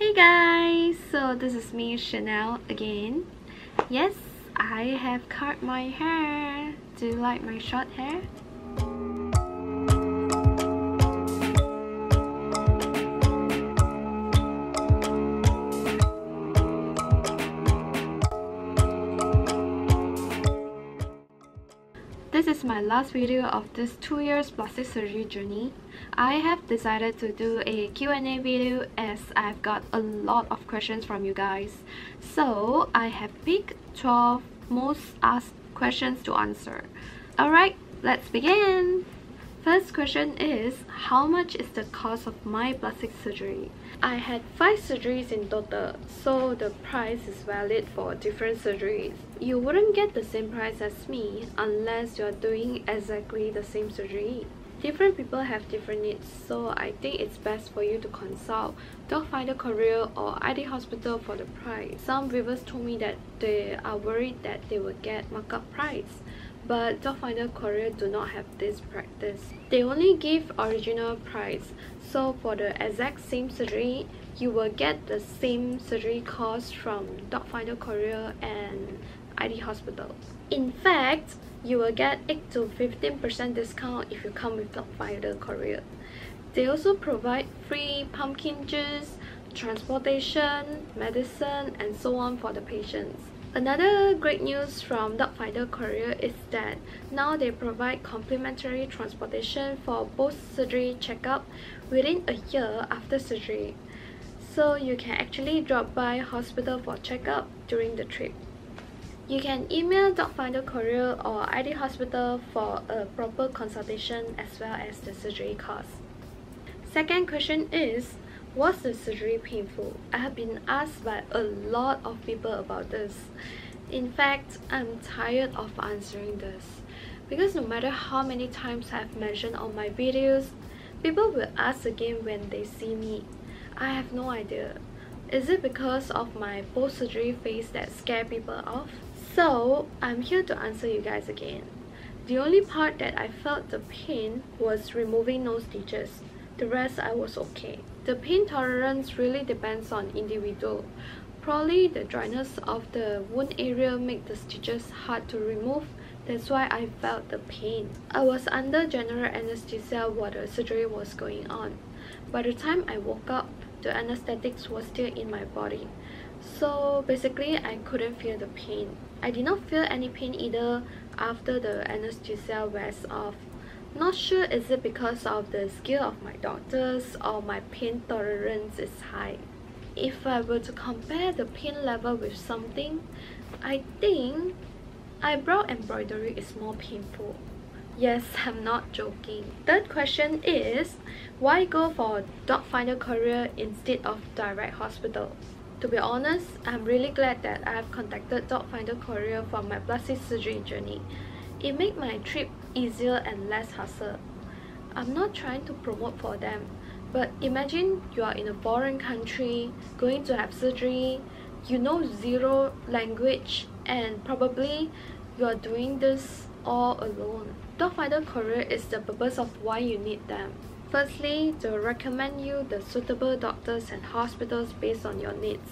Hey guys, so this is me, Chenelle, again. Yes, I have cut my hair. Do you like my short hair? This is my last video of this 2 years plastic surgery journey. I have decided to do a Q&A video as I've got a lot of questions from you guys. So I have picked 12 most asked questions to answer. Alright, let's begin! First question is, how much is the cost of my plastic surgery? I had 5 surgeries in total, so the price is valid for different surgeries. You wouldn't get the same price as me unless you're doing exactly the same surgery. Different people have different needs, so I think it's best for you to consult Docfinderkorea or ID Hospital for the price. Some viewers told me that they are worried that they will get markup price, but Docfinderkorea do not have this practice. They only give original price, so for the exact same surgery, you will get the same surgery cost from Docfinderkorea and ID Hospital. In fact, you will get 8 to 15% discount if you come with Docfinderkorea. They also provide free pumpkin juice, transportation, medicine, and so on for the patients. Another great news from Docfinderkorea is that now they provide complimentary transportation for post-surgery checkup within a year after surgery. So you can actually drop by hospital for checkup during the trip. You can email Docfinderkorea or ID Hospital for a proper consultation as well as the surgery cost. Second question is, was the surgery painful? I have been asked by a lot of people about this. In fact, I'm tired of answering this because no matter how many times I've mentioned on my videos, people will ask again when they see me. I have no idea. Is it because of my post-surgery face that scare people off? So, I'm here to answer you guys again. The only part that I felt the pain was removing nose stitches. The rest I was okay. The pain tolerance really depends on individual. Probably the dryness of the wound area make the stitches hard to remove. That's why I felt the pain. I was under general anesthesia while the surgery was going on. By the time I woke up, the anesthetics was still in my body. So basically, I couldn't feel the pain. I did not feel any pain either after the anesthesia wears off. Not sure is it because of the skill of my doctors or my pain tolerance is high. If I were to compare the pain level with something, I think eyebrow embroidery is more painful. Yes, I'm not joking. Third question is, why go for Docfinderkorea instead of direct hospital? To be honest, I'm really glad that I have contacted Docfinderkorea for my plastic surgery journey. It made my trip easier and less hassle. I'm not trying to promote for them, but imagine you are in a foreign country, going to have surgery, you know zero language, and probably you are doing this all alone. Docfinderkorea is the purpose of why you need them. Firstly, they'll recommend you the suitable doctors and hospitals based on your needs,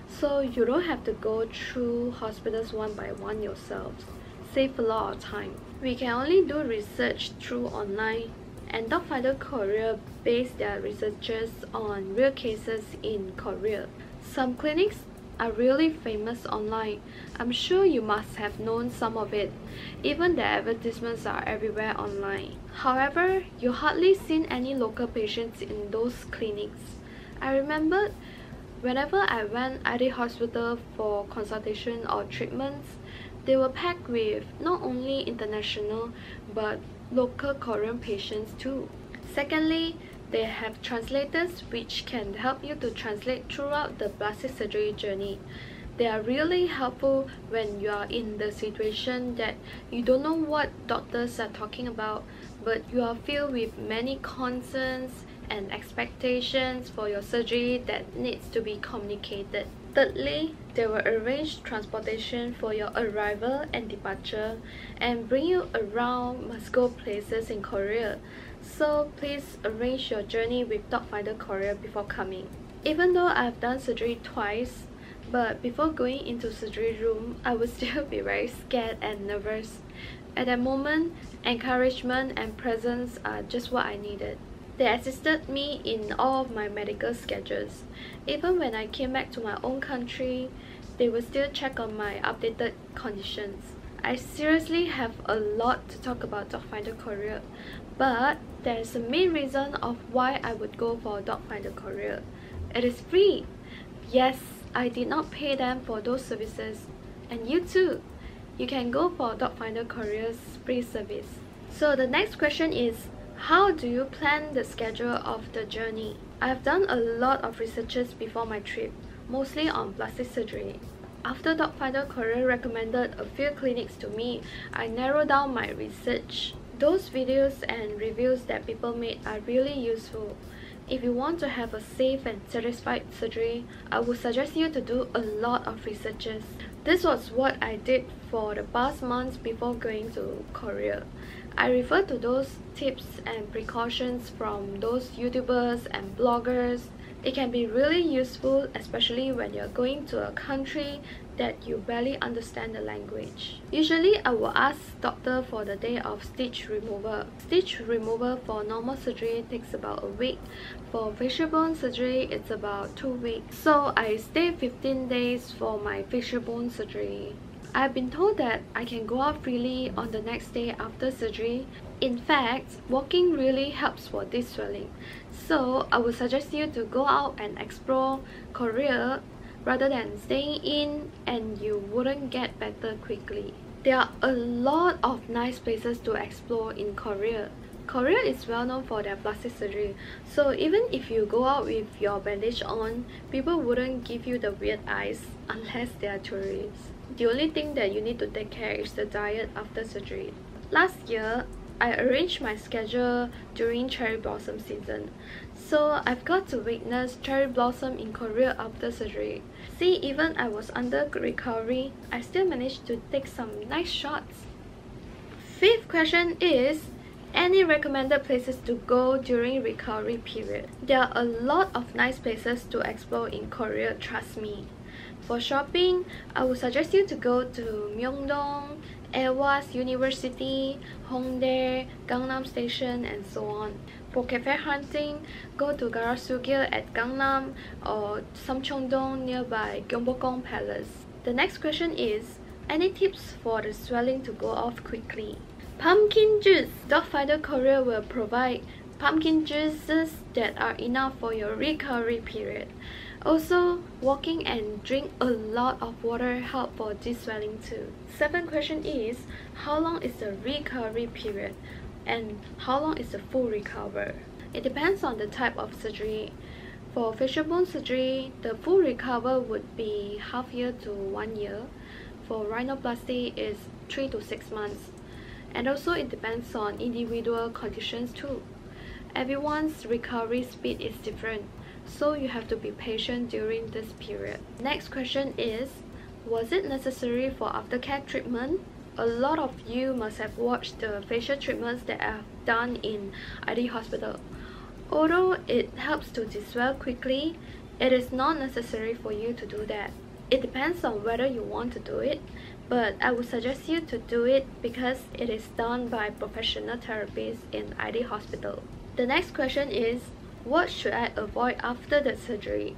so you don't have to go through hospitals one by one yourselves. Save a lot of time. We can only do research through online, and Docfinderkorea base their researches on real cases in Korea. Some clinics are really famous online. I'm sure you must have known some of it. Even the advertisements are everywhere online. However, you hardly seen any local patients in those clinics. I remember whenever I went at a hospital for consultation or treatments, they were packed with not only international but local Korean patients too. Secondly, they have translators which can help you to translate throughout the plastic surgery journey. They are really helpful when you are in the situation that you don't know what doctors are talking about, but you are filled with many concerns and expectations for your surgery that needs to be communicated. Thirdly, they will arrange transportation for your arrival and departure and bring you around must-go places in Korea. So please arrange your journey with Docfinderkorea before coming. Even though I've done surgery twice, but before going into surgery room, I would still be very scared and nervous. At that moment, encouragement and presence are just what I needed. They assisted me in all of my medical schedules. Even when I came back to my own country, they would still check on my updated conditions. I seriously have a lot to talk about Docfinderkorea, but there is a main reason of why I would go for Docfinderkorea. It is free! Yes, I did not pay them for those services. And you too! You can go for Docfinderkorea's free service. So the next question is, how do you plan the schedule of the journey? I have done a lot of researches before my trip, mostly on plastic surgery. After Docfinderkorea recommended a few clinics to me, I narrowed down my research. Those videos and reviews that people made are really useful. If you want to have a safe and satisfied surgery, I would suggest you to do a lot of researches. This was what I did for the past months before going to Korea. I refer to those tips and precautions from those YouTubers and bloggers. It can be really useful, especially when you're going to a country that you barely understand the language. Usually, I will ask doctor for the day of stitch removal. Stitch removal for normal surgery takes about a week. For facial bone surgery, it's about 2 weeks. So I stay 15 days for my facial bone surgery. I've been told that I can go out freely on the next day after surgery. In fact, walking really helps for this swelling. So I would suggest you to go out and explore Korea rather than staying in and you wouldn't get better quickly. There are a lot of nice places to explore in Korea. Korea is well known for their plastic surgery, so even if you go out with your bandage on, people wouldn't give you the weird eyes unless they are tourists. The only thing that you need to take care is the diet after surgery. Last year, I arranged my schedule during cherry blossom season, so I've got to witness cherry blossom in Korea after surgery. See, even I was under recovery, I still managed to take some nice shots. Fifth question is, any recommended places to go during recovery period? There are a lot of nice places to explore in Korea, trust me. For shopping, I would suggest you to go to Myeongdong, Ewas University, Hongdae, Gangnam Station, and so on. For cafe hunting, go to Garasugil at Gangnam or Samcheongdong nearby Gyeongbokgung Palace. The next question is, any tips for the swelling to go off quickly? Pumpkin juice! Docfinderkorea will provide pumpkin juices that are enough for your recovery period. Also, walking and drink a lot of water help for this swelling too. Seventh question is, how long is the recovery period and how long is the full recover? It depends on the type of surgery. For facial bone surgery, the full recover would be half year to 1 year. For rhinoplasty is 3 to 6 months. And also it depends on individual conditions too. Everyone's recovery speed is different, so you have to be patient during this period. Next question is, was it necessary for aftercare treatment? A lot of you must have watched the facial treatments that I've done in ID hospital. Although it helps to diswell quickly, it is not necessary for you to do that. It depends on whether you want to do it, but I would suggest you to do it because it is done by professional therapists in ID hospital. The next question is, what should I avoid after the surgery?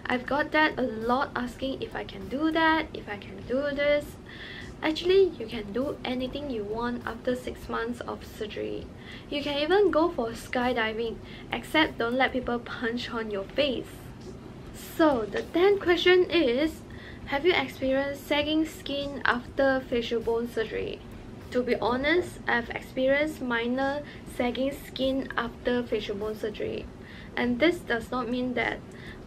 I've got that a lot asking if I can do that, if I can do this. Actually, you can do anything you want after 6 months of surgery. You can even go for skydiving, except don't let people punch on your face. So the 10th question is, have you experienced sagging skin after facial bone surgery? To be honest, I've experienced minor sagging skin after facial bone surgery. And this does not mean that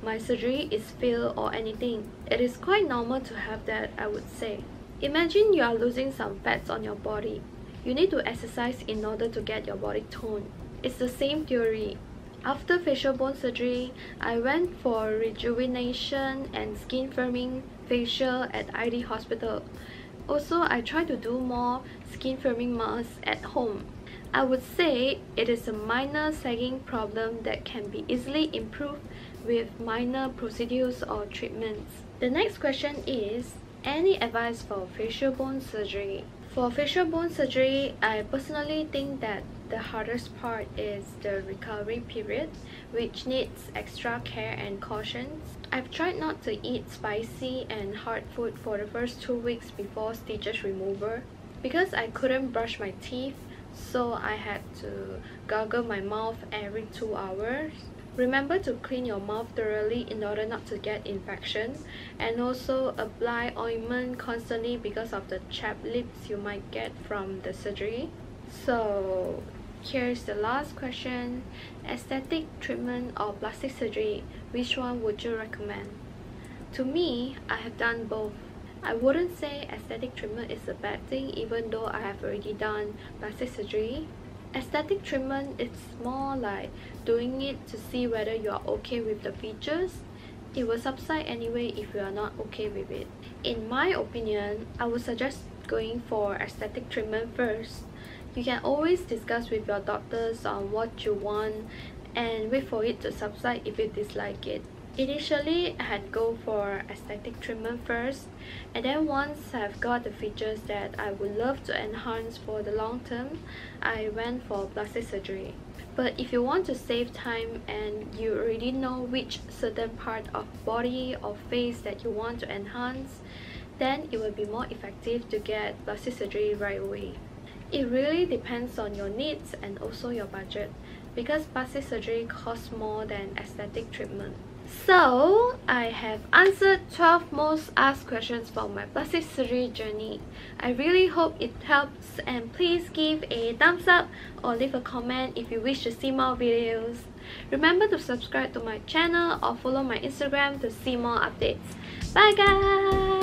my surgery is failed or anything. It is quite normal to have that, I would say. Imagine you are losing some fats on your body. You need to exercise in order to get your body toned. It's the same theory. After facial bone surgery, I went for rejuvenation and skin firming facial at ID hospital. Also, I try to do more skin firming masks at home. I would say it is a minor sagging problem that can be easily improved with minor procedures or treatments. The next question is, any advice for facial bone surgery? For facial bone surgery, I personally think that the hardest part is the recovery period, which needs extra care and caution. I've tried not to eat spicy and hard food for the first 2 weeks before stitches removal because I couldn't brush my teeth, so I had to gargle my mouth every 2 hours. Remember to clean your mouth thoroughly in order not to get infection, and also apply ointment constantly because of the chapped lips you might get from the surgery. So here's the last question. Aesthetic treatment or plastic surgery, which one would you recommend? To me, I have done both. I wouldn't say aesthetic treatment is a bad thing even though I have already done plastic surgery. Aesthetic treatment is more like doing it to see whether you are okay with the features. It will subside anyway if you are not okay with it. In my opinion, I would suggest going for aesthetic treatment first. You can always discuss with your doctors on what you want and wait for it to subside if you dislike it. Initially, I had go for aesthetic treatment first, and then once I've got the features that I would love to enhance for the long term, I went for plastic surgery. But if you want to save time and you already know which certain part of body or face that you want to enhance, then it will be more effective to get plastic surgery right away. It really depends on your needs and also your budget, because plastic surgery costs more than aesthetic treatment. So, I have answered 12 most asked questions for my plastic surgery journey. I really hope it helps, and please give a thumbs up or leave a comment if you wish to see more videos. Remember to subscribe to my channel or follow my Instagram to see more updates. Bye guys!